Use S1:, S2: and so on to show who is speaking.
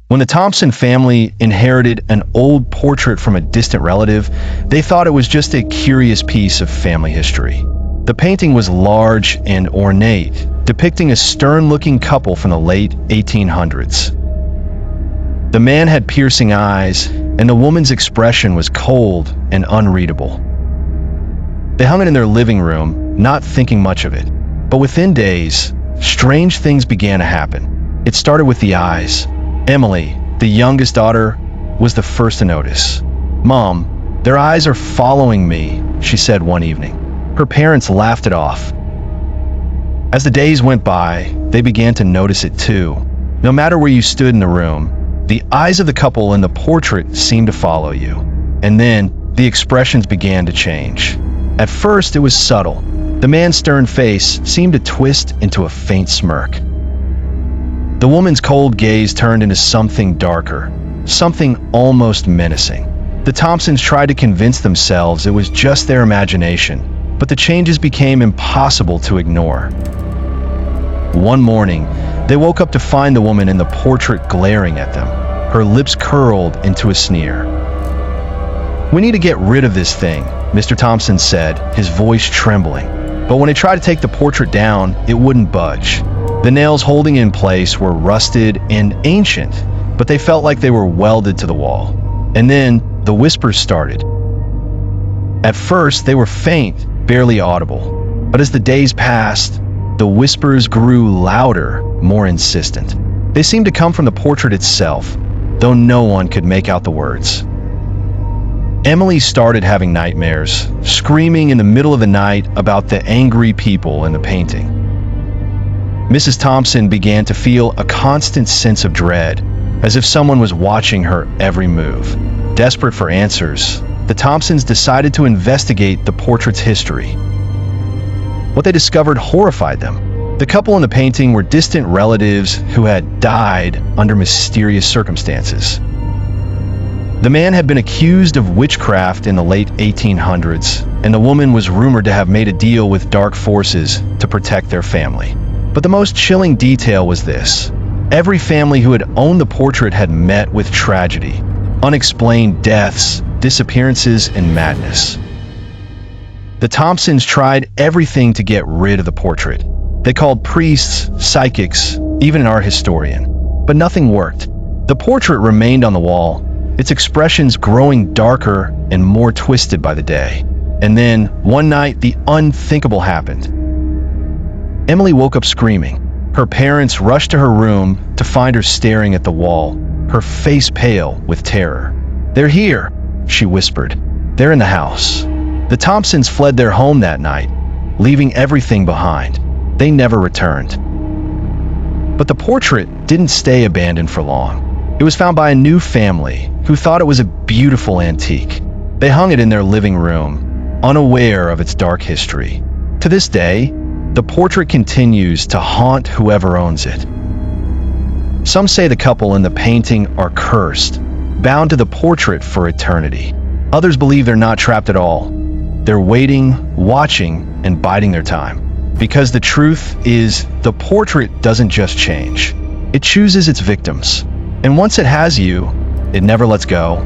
S1: When the Thompson family inherited an old portrait from a distant relative, they thought it was just a curious piece of family history. The painting was large and ornate, depicting a stern-looking couple from the late 1800s. The man had piercing eyes, and the woman's expression was cold and unreadable. They hung it in their living room, not thinking much of it. But within days, strange things began to happen. It started with the eyes. Emily, the youngest daughter, was the first to notice. "Mom, their eyes are following me," she said one evening. Her parents laughed it off. As the days went by, they began to notice it too. No matter where you stood in the room, the eyes of the couple in the portrait seemed to follow you. And then, the expressions began to change. At first, it was subtle. The man's stern face seemed to twist into a faint smirk. The woman's cold gaze turned into something darker, something almost menacing. The Thompsons tried to convince themselves it was just their imagination, but the changes became impossible to ignore. One morning, they woke up to find the woman in the portrait glaring at them, her lips curled into a sneer. "We need to get rid of this thing," Mr. Thompson said, his voice trembling. But when they tried to take the portrait down, it wouldn't budge. The nails holding it in place were rusted and ancient, but they felt like they were welded to the wall. And then the whispers started. At first, they were faint, barely audible. But as the days passed, the whispers grew louder, more insistent. They seemed to come from the portrait itself, though no one could make out the words. Emily started having nightmares, screaming in the middle of the night about the angry people in the painting. Mrs. Thompson began to feel a constant sense of dread, as if someone was watching her every move. Desperate for answers, the Thompsons decided to investigate the portrait's history. What they discovered horrified them. The couple in the painting were distant relatives who had died under mysterious circumstances. The man had been accused of witchcraft in the late 1800s, and the woman was rumored to have made a deal with dark forces to protect their family. But the most chilling detail was this. Every family who had owned the portrait had met with tragedy, unexplained deaths, disappearances, and madness. The Thompsons tried everything to get rid of the portrait. They called priests, psychics, even an art historian. But nothing worked. The portrait remained on the wall, its expressions growing darker and more twisted by the day. And then, one night, the unthinkable happened. Emily woke up screaming. Her parents rushed to her room to find her staring at the wall, her face pale with terror. "They're here," she whispered. "They're in the house." The Thompsons fled their home that night, leaving everything behind. They never returned. But the portrait didn't stay abandoned for long. It was found by a new family who thought it was a beautiful antique. They hung it in their living room, unaware of its dark history. To this day, the portrait continues to haunt whoever owns it. Some say the couple in the painting are cursed, bound to the portrait for eternity. Others believe they're not trapped at all. They're waiting, watching, and biding their time. Because the truth is, the portrait doesn't just change. It chooses its victims. And once it has you, it never lets go.